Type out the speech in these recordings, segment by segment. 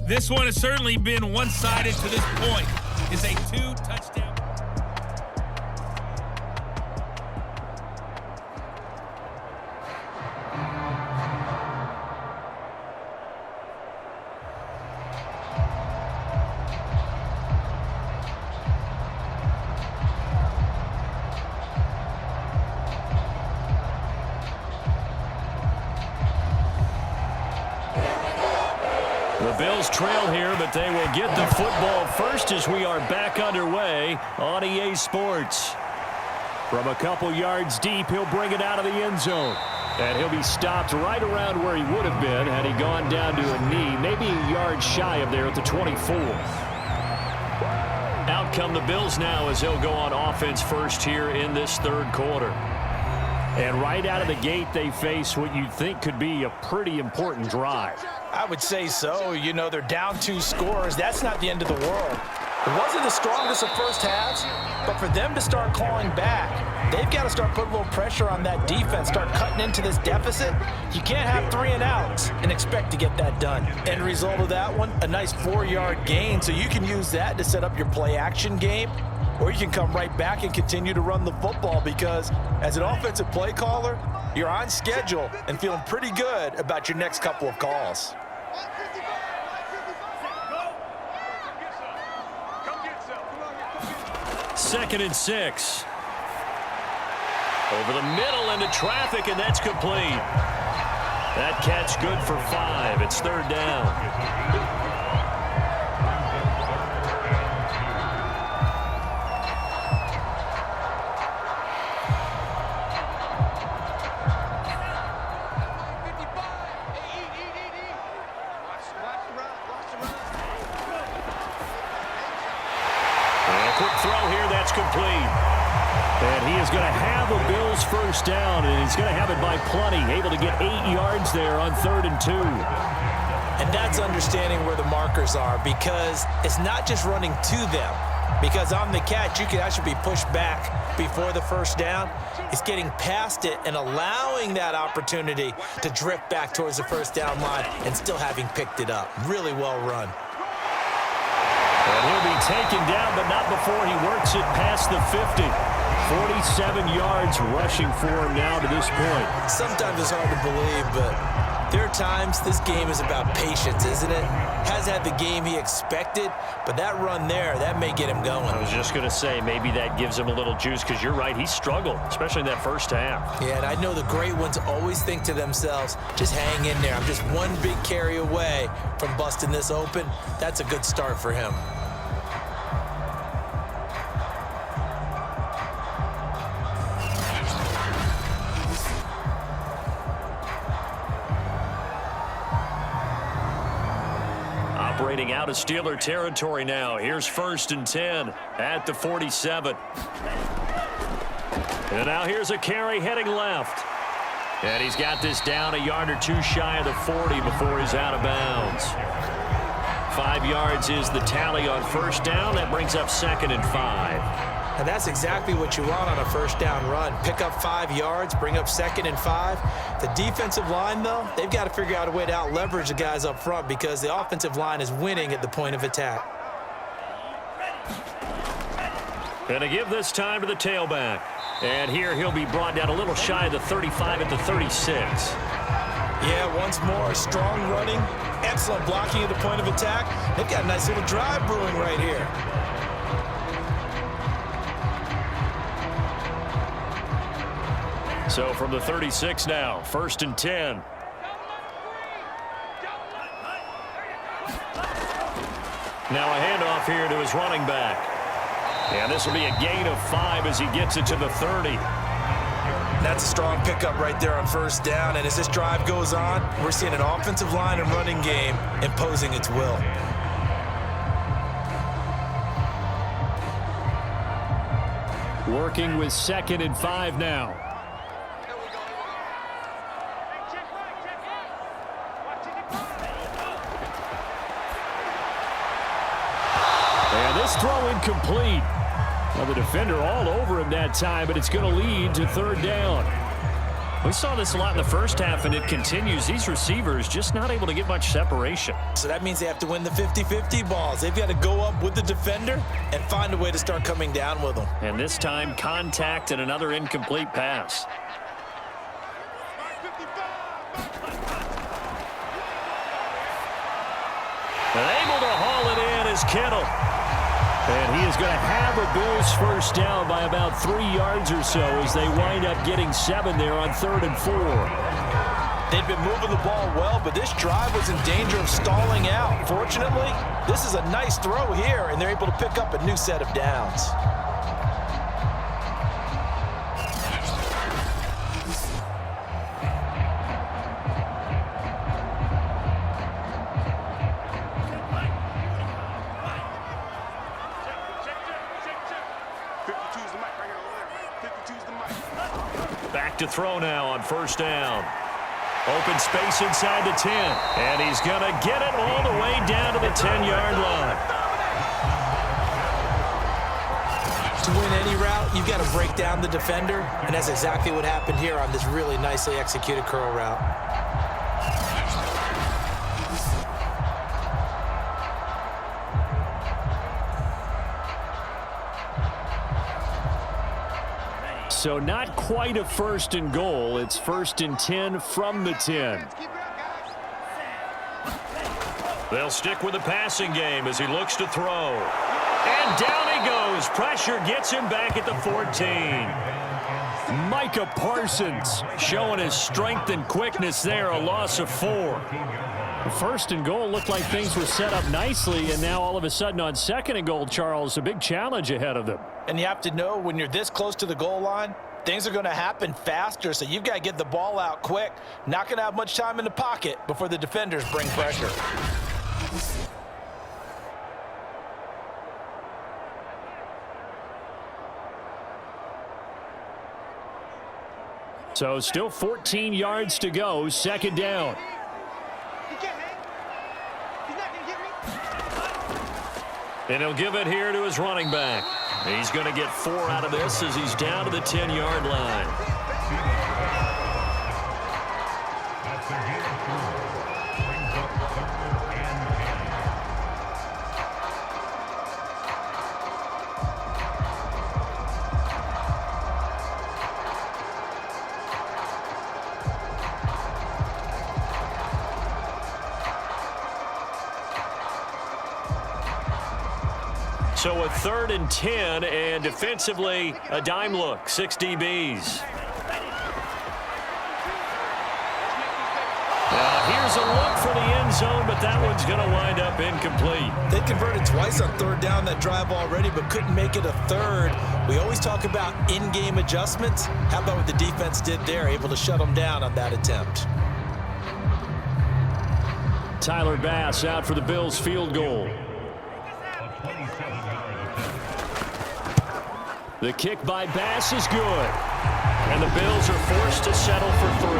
This one has certainly been one-sided to this point. It's a 2-touchdown. The Bills trail here, but they will get the football first as we are back underway on EA Sports. From a couple yards deep, he'll bring it out of the end zone. And he'll be stopped right around where he would have been had he gone down to a knee, maybe a yard shy of there at the 24. Out come the Bills now as they'll go on offense first here in this third quarter. And right out of the gate, they face what you'd think could be a pretty important drive. I would say so. You know, they're down 2 scores. That's not the end of the world. It wasn't the strongest of first halves, but for them to start clawing back, they've got to start putting a little pressure on that defense, start cutting into this deficit. You can't have 3 and outs and expect to get that done. End result of that one, a nice 4-yard gain, so you can use that to set up your play-action game, or you can come right back and continue to run the football because as an offensive play caller, you're on schedule and feeling pretty good about your next couple of calls. Second and 6. Over the middle into traffic, and that's complete. That catch good for 5. It's third down. Quick throw here, that's complete. And he is going to have a Bills first down, and he's going to have it by plenty. Able to get 8 yards there on 3rd and 2. And that's understanding where the markers are because it's not just running to them. Because on the catch, you can actually be pushed back before the first down. It's getting past it and allowing that opportunity to drift back towards the first down line and still having picked it up. Really well run. And he'll be taken down, but not before he works it past the 50. 47 yards rushing for him now to this point. Sometimes it's hard to believe, but there are times this game is about patience, isn't it? Has had the game he expected, but that run there, that may get him going. I was just going to say, maybe that gives him a little juice because you're right, he struggled, especially in that first half. Yeah, and I know the great ones always think to themselves, just hang in there. I'm just one big carry away from busting this open. That's a good start for him. Operating out of Steeler territory now. Here's 1st and 10 at the 47. And now here's a carry heading left. And he's got this down a yard or 2 shy of the 40 before he's out of bounds. 5 yards is the tally on first down. That brings up 2nd and 5. And that's exactly what you want on a first down run. Pick up 5 yards, bring up 2nd and 5. The defensive line, though, they've got to figure out a way to out-leverage the guys up front because the offensive line is winning at the point of attack. Going to give this time to the tailback. And here he'll be brought down a little shy of the 35 at the 36. Yeah, once more, strong running, excellent blocking at the point of attack. They've got a nice little drive brewing right here. So from the 36 now, 1st and 10. Now a handoff here to his running back. And this will be a gain of 5 as he gets it to the 30. That's a strong pickup right there on first down. And as this drive goes on, we're seeing an offensive line and running game imposing its will. Working with 2nd and 5 now. And this throw incomplete. Well, the defender all over him that time, but it's going to lead to 3rd down. We saw this a lot in the first half, and it continues. These receivers just not able to get much separation. So that means they have to win the 50-50 balls. They've got to go up with the defender and find a way to start coming down with them. And this time, contact and another incomplete pass. And able to haul it in is Kittle. And he is going to have a Bills first down by about 3 yards or so as they wind up getting 7 there on 3rd and 4. They've been moving the ball well, but this drive was in danger of stalling out. Fortunately, this is a nice throw here, and they're able to pick up a new set of downs. Back to throw now on first down. Open space inside the 10. And he's going to get it all the way down to the 10-yard line. To win any route, you've got to break down the defender, and that's exactly what happened here on this really nicely executed curl route. So not quite a 1st and goal. It's 1st and 10 from the 10. They'll stick with the passing game as he looks to throw. And down he goes. Pressure gets him back at the 14. Micah Parsons showing his strength and quickness there. A loss of 4. The 1st and goal looked like things were set up nicely, and now all of a sudden on 2nd and goal, Charles, a big challenge ahead of them. And you have to know when you're this close to the goal line, things are going to happen faster, so you've got to get the ball out quick. Not going to have much time in the pocket before the defenders bring pressure. So still 14 yards to go, 2nd down. And he'll give it here to his running back. He's going to get 4 out of this as he's down to the 10-yard line. So a 3rd and 10, and defensively a dime look, 6 DBs. Here's a look for the end zone, but that one's going to wind up incomplete. They converted twice on 3rd down that drive already, but couldn't make it a 3rd. We always talk about in-game adjustments. How about what the defense did there, able to shut them down on that attempt? Tyler Bass out for the Bills field goal. The kick by Bass is good. And the Bills are forced to settle for 3.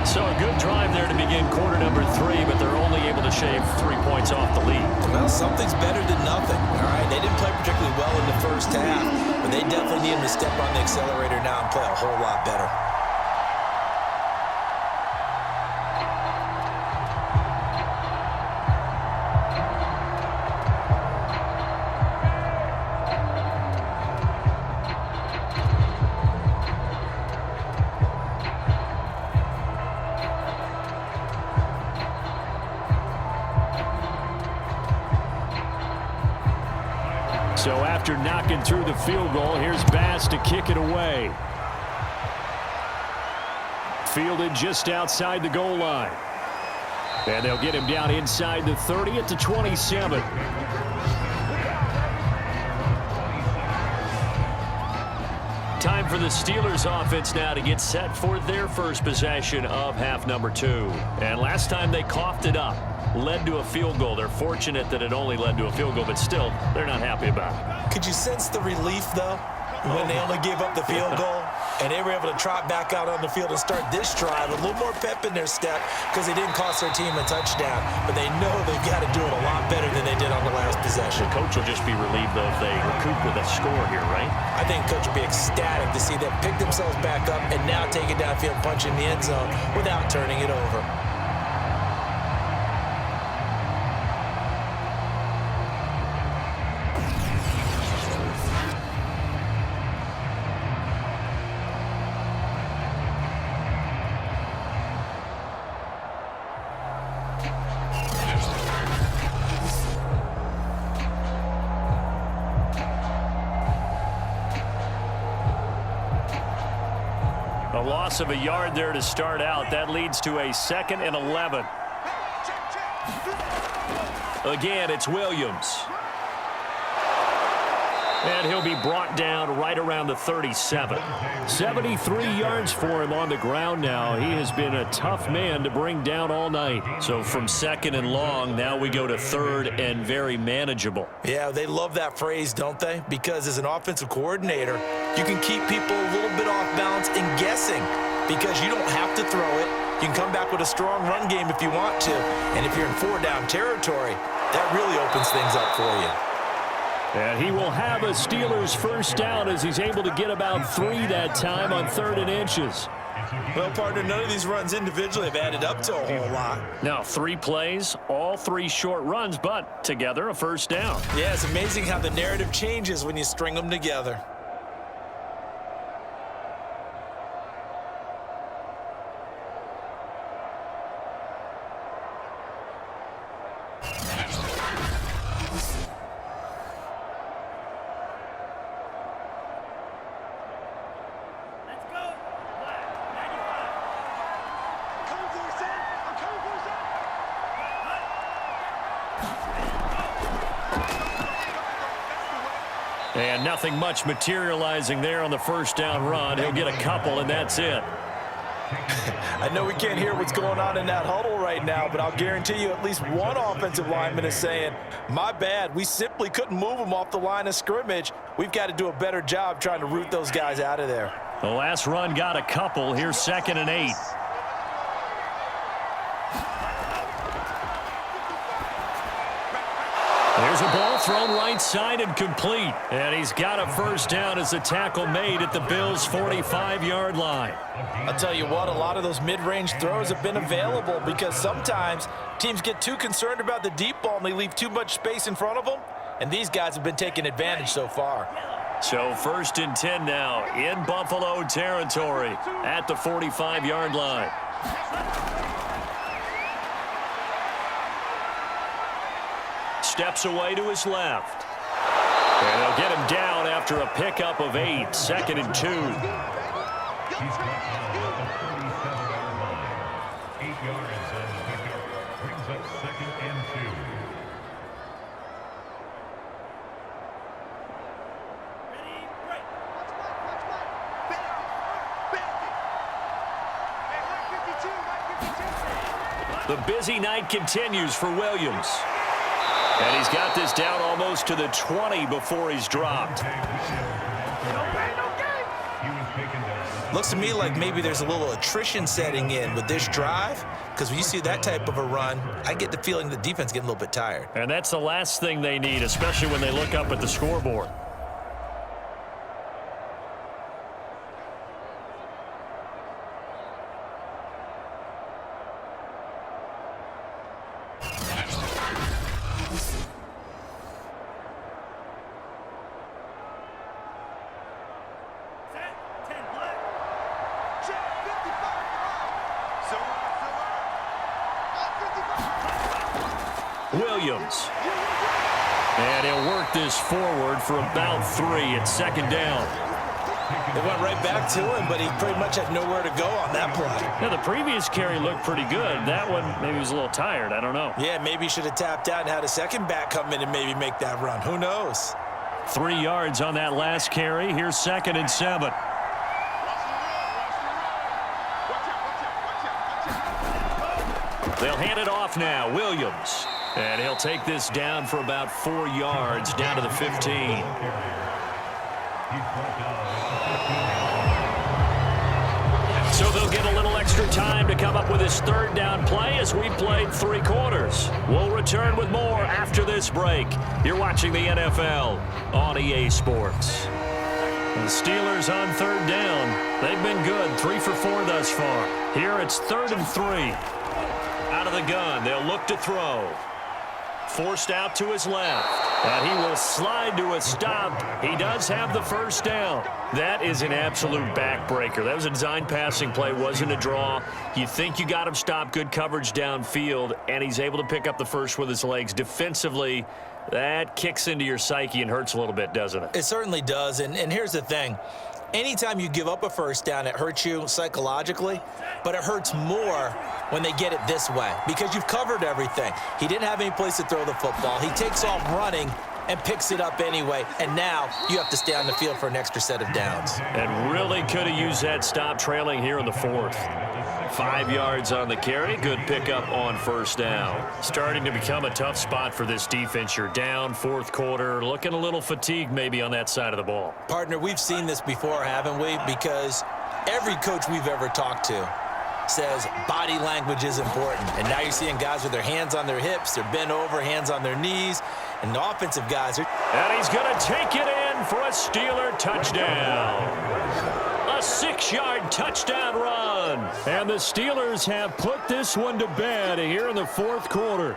So a good drive there to begin quarter number 3, but they're only able to shave 3 points off the lead. Well, something's better than nothing, all right? They didn't play particularly well in the first half, but they definitely need them to step on the accelerator now and play a whole lot better. So after knocking through the field goal, here's Bass to kick it away. Fielded just outside the goal line. And they'll get him down inside the 30 at the 27. Time for the Steelers offense now to get set for their first possession of half number 2. And last time they coughed it up, led to a field goal. They're fortunate that it only led to a field goal, but still, they're not happy about it. Could you sense the relief, though, when they only gave up the field goal? And they were able to trot back out on the field and start this drive with a little more pep in their step because they didn't cost their team a touchdown. But they know they've got to do it a lot better than they did on the last possession. The coach will just be relieved, though, if they recoup with a score here, right? I think coach will be ecstatic to see them pick themselves back up and now take it downfield, punch in the end zone without turning it over. A loss of a yard there to start out. That leads to a 2nd and 11. Again, it's Williams. And he'll be brought down right around the 37. 73 yards for him on the ground now. He has been a tough man to bring down all night. So from 2nd and long, now we go to 3rd and very manageable. Yeah, they love that phrase, don't they? Because as an offensive coordinator, you can keep people a little bit off balance and guessing because you don't have to throw it. You can come back with a strong run game if you want to. And if you're in 4-down territory, that really opens things up for you. And he will have a Steelers first down as he's able to get about 3 that time on 3rd and inches. Well, partner, none of these runs individually have added up to a whole lot. Now, 3 plays, all 3 short runs, but together a first down. Yeah, it's amazing how the narrative changes when you string them together. And nothing much materializing there on the first down run. He'll get a couple, and that's it. I know we can't hear what's going on in that huddle right now, but I'll guarantee you at least one offensive lineman is saying, my bad, we simply couldn't move them off the line of scrimmage. We've got to do a better job trying to root those guys out of there. The last run got a couple. Here's 2nd and 8. There's a ball thrown right side and complete. And he's got a first down as the tackle made at the Bills' 45-yard line. I'll tell you what, a lot of those mid-range throws have been available because sometimes teams get too concerned about the deep ball and they leave too much space in front of them. And these guys have been taking advantage so far. So 1st and 10 now in Buffalo territory at the 45-yard line. Steps away to his left. And they'll get him down after a pickup of 8. 2nd and 2. 8 yards on the pickup brings up 2nd and 2. The busy night continues for Williams. And he's got this down almost to the 20 before he's dropped. Looks to me like maybe there's a little attrition setting in with this drive, because when you see that type of a run, I get the feeling the defense getting a little bit tired. And that's the last thing they need, especially when they look up at the scoreboard. Williams. And he'll work this forward for about 3 at 2nd down. They went right back to him, but he pretty much had nowhere to go on that play. Yeah, the previous carry looked pretty good. That one, maybe he was a little tired. I don't know. Yeah, maybe he should have tapped out and had a second back come in and maybe make that run. Who knows? 3 yards on that last carry. Here's 2nd and 7. They'll hand it off now. Williams. And he'll take this down for about 4 yards, down to the 15. extra time to come up with his third down play as we played 3 quarters. We'll return with more after this break. You're watching the NFL on EA Sports. The Steelers on third down. They've been good, 3 for 4 thus far. Here it's 3rd and 3. Out of the gun, they'll look to throw. Forced out to his left. And he will slide to a stop. He does have the first down. That is an absolute backbreaker. That was a design passing play, wasn't a draw. You think you got him stopped, good coverage downfield, and he's able to pick up the first with his legs. Defensively, that kicks into your psyche and hurts a little bit, doesn't it? It certainly does, and here's the thing. Anytime you give up a first down, it hurts you psychologically, but it hurts more when they get it this way because you've covered everything. He didn't have any place to throw the football. He takes off running and picks it up anyway, and now you have to stay on the field for an extra set of downs. And really could have used that stop trailing here in the 4th. 5 yards on the carry. Good pickup on first down. Starting to become a tough spot for this defense. You're down 4th quarter. Looking a little fatigued maybe on that side of the ball. Partner, we've seen this before, haven't we? Because every coach we've ever talked to says body language is important. And now you're seeing guys with their hands on their hips, they're bent over, hands on their knees, and the offensive guys are... And he's going to take it in for a Steeler touchdown. A 6-yard touchdown run. And the Steelers have put this one to bed here in the 4th quarter.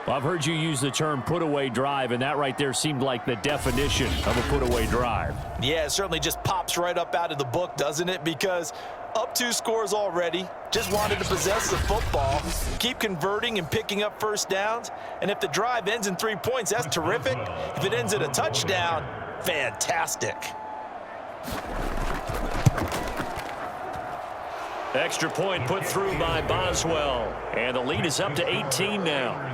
Well, I've heard you use the term put-away drive, and that right there seemed like the definition of a put-away drive. Yeah, it certainly just pops right up out of the book, doesn't it? Because up 2 scores already, just wanted to possess the football, keep converting and picking up first downs. And if the drive ends in 3 points, that's terrific. If it ends in a touchdown, fantastic. Extra point put through by Boswell. And the lead is up to 18 now.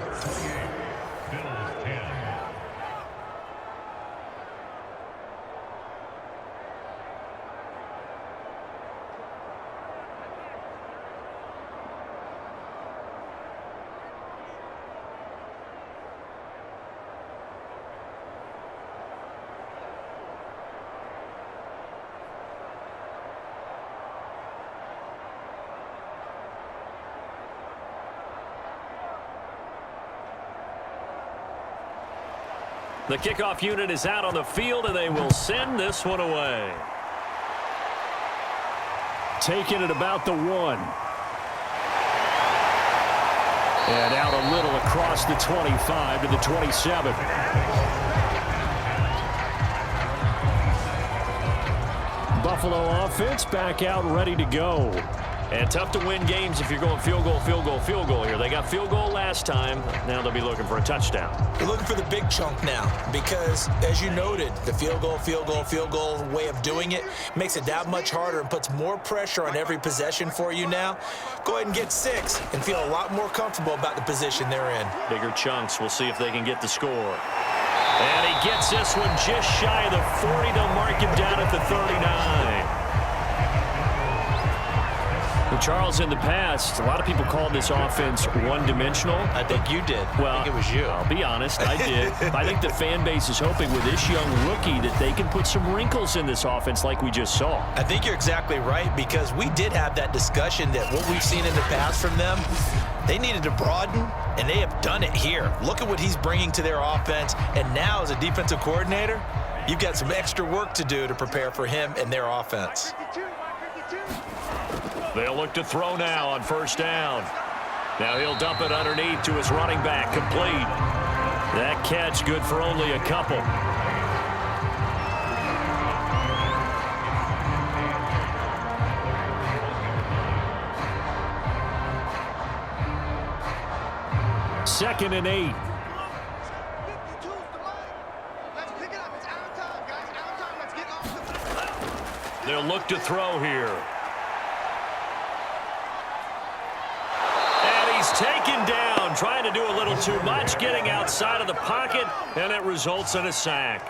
The kickoff unit is out on the field, and they will send this one away. Taking it about the 1. And out a little across the 25 to the 27. Buffalo offense back out ready to go. And tough to win games if you're going field goal, field goal, field goal here. They got field goal last time. Now they'll be looking for a touchdown. They're looking for the big chunk now because, as you noted, the field goal way of doing it makes it that much harder and puts more pressure on every possession for you now. Go ahead and get 6 and feel a lot more comfortable about the position they're in. Bigger chunks. We'll see if they can get the score. And he gets this one just shy of the 40. They'll mark him down at the 39. Well, Charles, in the past, a lot of people called this offense one-dimensional. I think you did. Well, I think it was you. I'll be honest, I did. I think the fan base is hoping with this young rookie that they can put some wrinkles in this offense like we just saw. I think you're exactly right because we did have that discussion that what we've seen in the past from them, they needed to broaden, and they have done it here. Look at what he's bringing to their offense, and now as a defensive coordinator, you've got some extra work to do to prepare for him and their offense. They'll look to throw now on first down. Now he'll dump it underneath to his running back, complete. That catch good for only a couple. Second and 8. They'll look to throw here. Taken down, trying to do a little too much, getting outside of the pocket, and it results in a sack.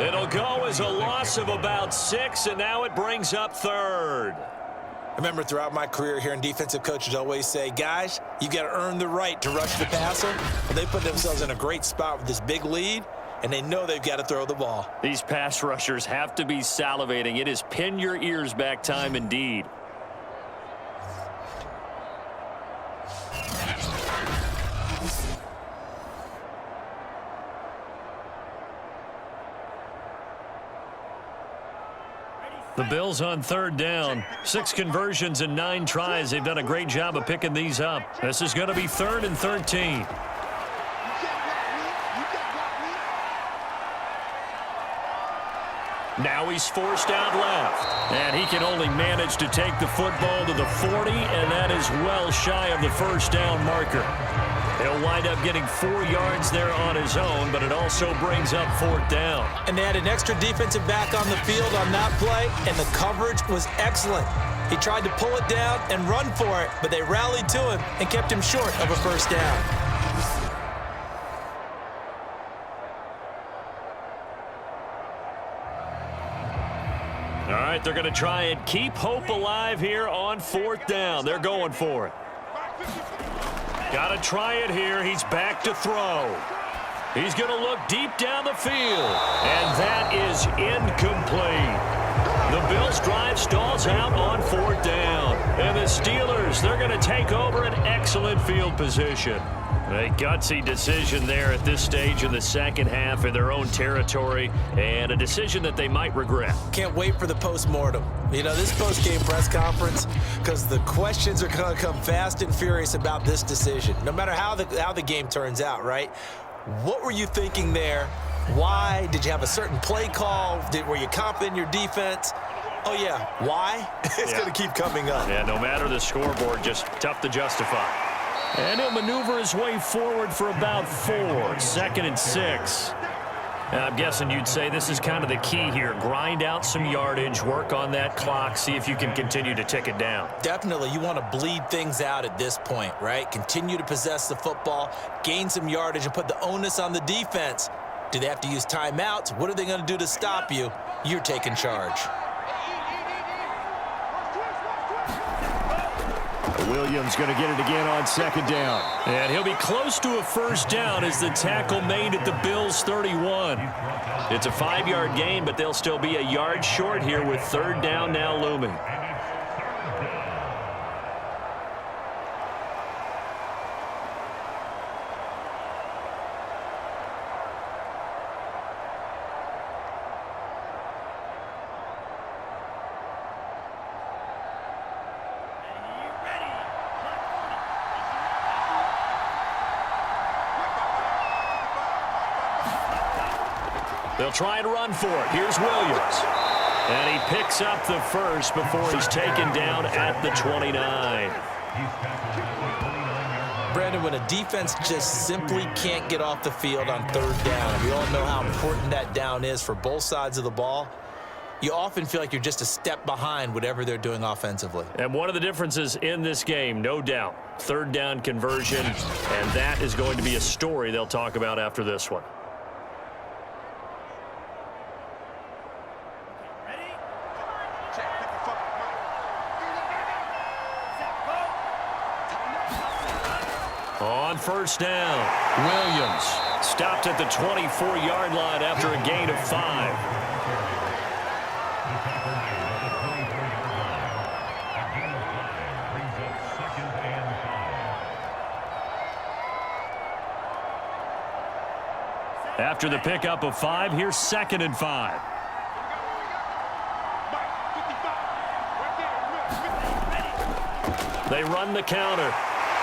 It'll go as a loss of about 6, and now it brings up 3rd. I remember throughout my career hearing defensive coaches always say, guys, you got to earn the right to rush the passer. Well, they put themselves in a great spot with this big lead, and they know they've got to throw the ball. These pass rushers have to be salivating. It is pin your ears back time indeed. The Bills on third down. 6 conversions and 9 tries. They've done a great job of picking these up. This is going to be 3rd and 13. Now he's forced out left. And he can only manage to take the football to the 40, and that is well shy of the first down marker. He'll wind up getting 4 yards there on his own, but it also brings up 4th down. And they had an extra defensive back on the field on that play, and the coverage was excellent. He tried to pull it down and run for it, but they rallied to him and kept him short of a first down. All right, they're going to try and keep hope alive here on 4th down. They're going for it. Got to try it here. He's back to throw. He's going to look deep down the field. And that is incomplete. The Bills' drive stalls out on 4th down. And the Steelers, they're going to take over an excellent field position. A gutsy decision there at this stage in the second half in their own territory, and a decision that they might regret. Can't wait for the post-mortem. You know, this post-game press conference, because the questions are going to come fast and furious about this decision, no matter how the game turns out, right? What were you thinking there? Why? Did you have a certain play call? Were you confident in your defense? Oh, yeah. Why? It's going to keep coming up. Yeah, no matter the scoreboard, just tough to justify. And he'll maneuver his way forward for about 4. 2nd and 6. I'm guessing you'd say this is kind of the key here. Grind out some yardage, work on that clock, see if you can continue to tick it down. Definitely. You want to bleed things out at this point, right? Continue to possess the football, gain some yardage, and put the onus on the defense. Do they have to use timeouts? What are they going to do to stop you? You're taking charge. Williams going to get it again on 2nd down. And he'll be close to a first down as the tackle made at the Bills' 31. It's a 5-yard gain, but they'll still be a yard short here with 3rd down now looming. They'll try and run for it. Here's Williams. And he picks up the first before he's taken down at the 29. Brandon, when a defense just simply can't get off the field on 3rd down, we all know how important that down is for both sides of the ball, you often feel like you're just a step behind whatever they're doing offensively. And one of the differences in this game, no doubt, 3rd down conversion, and that is going to be a story they'll talk about after this one. On 1st down, Williams stopped at the 24-yard line after a gain of 5. After the pickup of 5, here's 2nd and 5. They run the counter.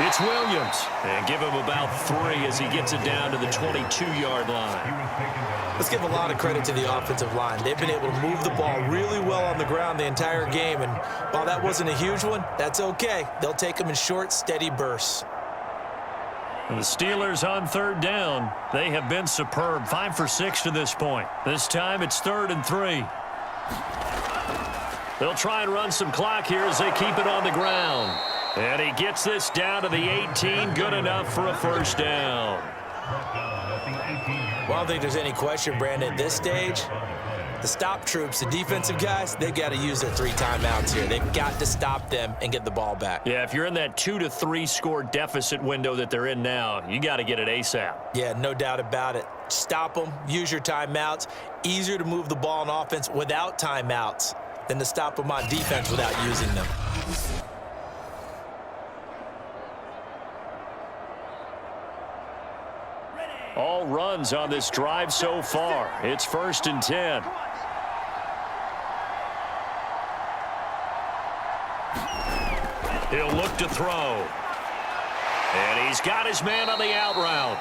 It's Williams, and give him about 3 as he gets it down to the 22-yard line. Let's give a lot of credit to the offensive line. They've been able to move the ball really well on the ground the entire game, and while that wasn't a huge one, that's okay. They'll take them in short, steady bursts. And the Steelers on 3rd down. They have been superb, 5 for 6 to this point. This time it's 3rd and 3. They'll try and run some clock here as they keep it on the ground. And he gets this down to the 18, good enough for a first down. Well, I don't think there's any question, Brandon, at this stage, the stop troops, the defensive guys, they've got to use their 3 timeouts here. They've got to stop them and get the ball back. Yeah, if you're in that 2 to 3 score deficit window that they're in now, you got to get it ASAP. Yeah, no doubt about it. Stop them, use your timeouts. Easier to move the ball on offense without timeouts than to stop them on defense without using them. All runs on this drive so far. It's 1st and 10. He'll look to throw. And he's got his man on the out route.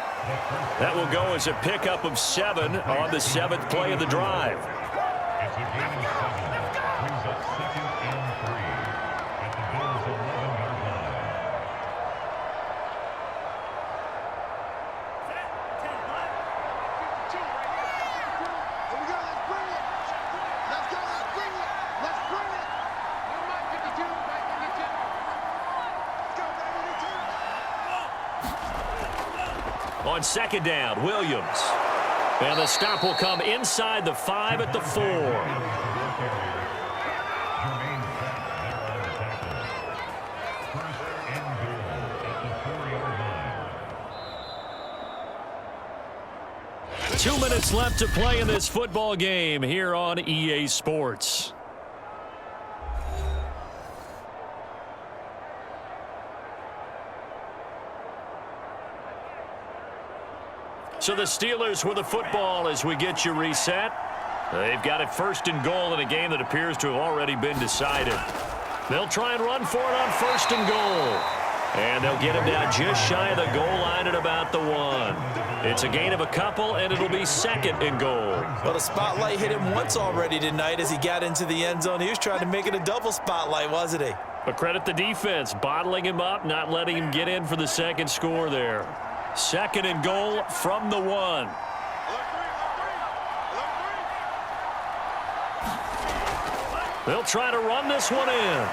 That will go as a pickup of 7 on the 7th play of the drive. It's a gain of 7. Brings up 2nd and 3 at the Bills' 11-yard line. Here we go. Let's bring it. Let's go. Let's bring it. Let's bring it. Number 52, by 52. Let's go, baby. On 2nd down, Williams. And the stop will come inside the 5 at the 4. Jermaine Pratt there on the tackle. 1st and goal at the 4-yard line. 2 minutes left to play in this football game here on EA Sports. So the Steelers with the football as we get you reset. They've got it 1st and goal in a game that appears to have already been decided. They'll try and run for it on 1st and goal. And they'll get him down just shy of the goal line at about the 1. It's a gain of a couple, and it'll be 2nd and goal. Well, the spotlight hit him once already tonight as he got into the end zone. He was trying to make it a double spotlight, wasn't he? But credit the defense, bottling him up, not letting him get in for the 2nd score there. 2nd and goal from the 1. They'll try to run this one in.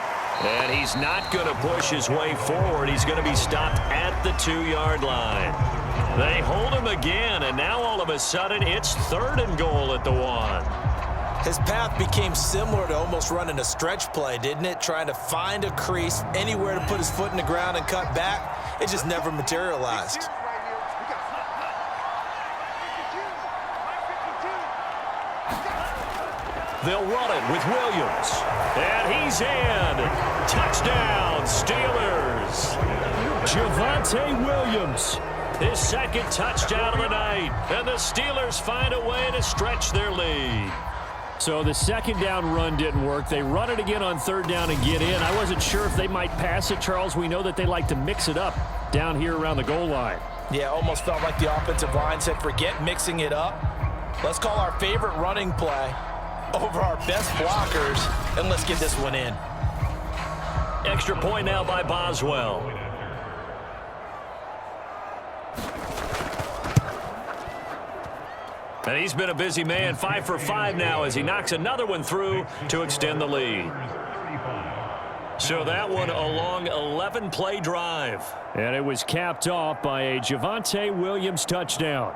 And he's not going to push his way forward. He's going to be stopped at the 2-yard line. They hold him again, and now all of a sudden it's 3rd and goal at the 1. His path became similar to almost running a stretch play, didn't it? Trying to find a crease, anywhere to put his foot in the ground and cut back. It just never materialized. They'll run it with Williams. And he's in. Touchdown, Steelers. Javonte Williams. His 2nd touchdown of the night. And the Steelers find a way to stretch their lead. So the 2nd down run didn't work. They run it again on 3rd down and get in. I wasn't sure if they might pass it, Charles. We know that they like to mix it up down here around the goal line. Yeah, almost felt like the offensive line said, forget mixing it up. Let's call our favorite running play over our best blockers, and let's get this one in. Extra point now by Boswell. And he's been a busy man, 5 for 5 now as he knocks another one through to extend the lead. So that one a long 11-play drive. And it was capped off by a Javonte Williams touchdown.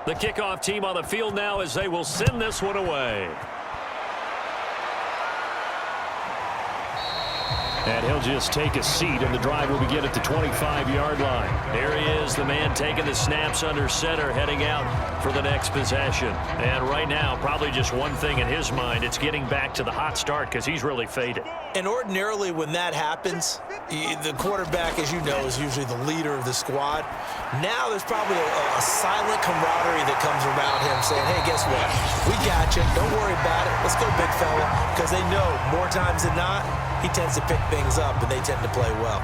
The kickoff team on the field now as they will send this one away. And he'll just take a seat, and the drive will begin at the 25-yard line. There he is, the man taking the snaps under center, heading out for the next possession. And right now, probably just one thing in his mind, it's getting back to the hot start because he's really faded. And ordinarily when that happens, the quarterback, as you know, is usually the leader of the squad. Now there's probably a silent camaraderie that comes around him saying, hey, guess what? We got you. Don't worry about it. Let's go, big fella. Because they know more times than not, he tends to pick things up, and they tend to play well.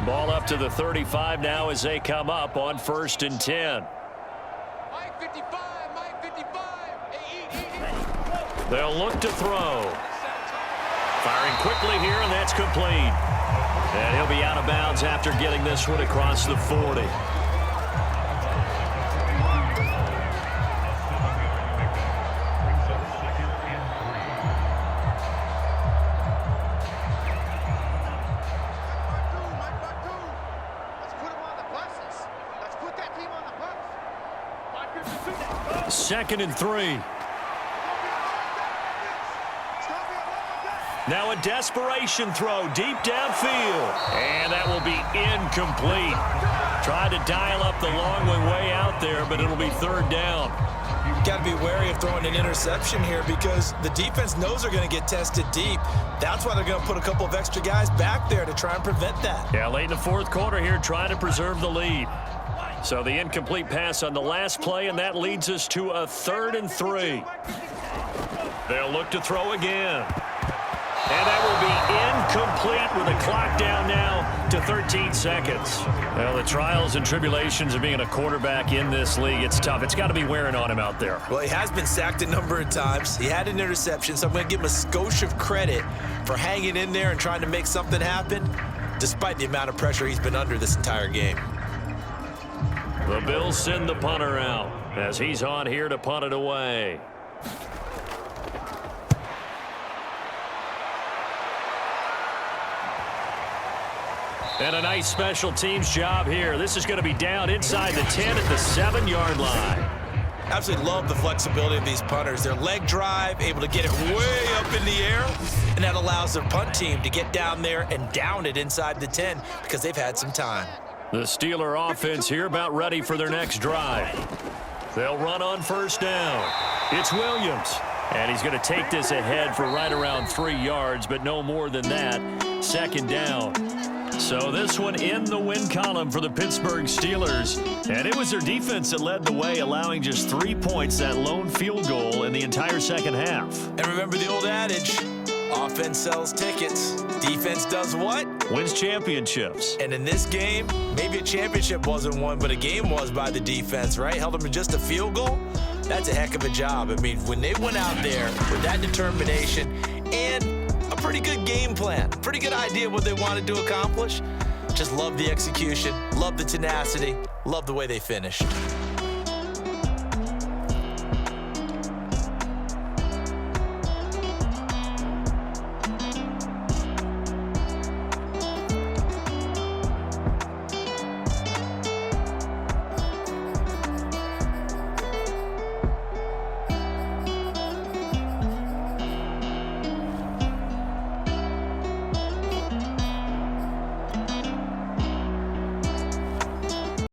Ball up to the 35 now as they come up on 1st and 10. Mike 55, Mike 55. They'll look to throw. Firing quickly here, and that's complete. And he'll be out of bounds after getting this one across the 40. 2nd and 3. Now a desperation throw deep downfield. And that will be incomplete. Tried to dial up the long way out there, but it'll be 3rd down. Got to be wary of throwing an interception here because the defense knows they're going to get tested deep. That's why they're going to put a couple of extra guys back there to try and prevent that. Yeah, late in the 4th quarter here, trying to preserve the lead. So the incomplete pass on the last play, and that leads us to a 3rd and 3. They'll look to throw again. And that will be incomplete with the clock down now to 13 seconds. Well, the trials and tribulations of being a quarterback in this league, it's tough. It's got to be wearing on him out there. Well, he has been sacked a number of times. He had an interception, so I'm going to give him a skosh of credit for hanging in there and trying to make something happen, despite the amount of pressure he's been under this entire game. The Bills send the punter out as he's on here to punt it away. And a nice special teams job here. This is going to be down inside the 10 at the 7-yard line. Absolutely love the flexibility of these punters. Their leg drive, able to get it way up in the air, and that allows their punt team to get down there and down it inside the 10 because they've had some time. The Steeler offense here about ready for their next drive. They'll run on 1st down. It's Williams. And he's going to take this ahead for right around 3 yards, but no more than that. 2nd down. So this one in the win column for the Pittsburgh Steelers. And it was their defense that led the way, allowing just 3 points, that lone field goal in the entire 2nd half. And remember the old adage, offense sells tickets. Defense does what? Wins championships. And in this game, maybe a championship wasn't won, but a game was by the defense, right? Held them to just a field goal. That's a heck of a job. I mean, when they went out there with that determination and a pretty good game plan, pretty good idea what they wanted to accomplish, just love the execution, love the tenacity, love the way they finished.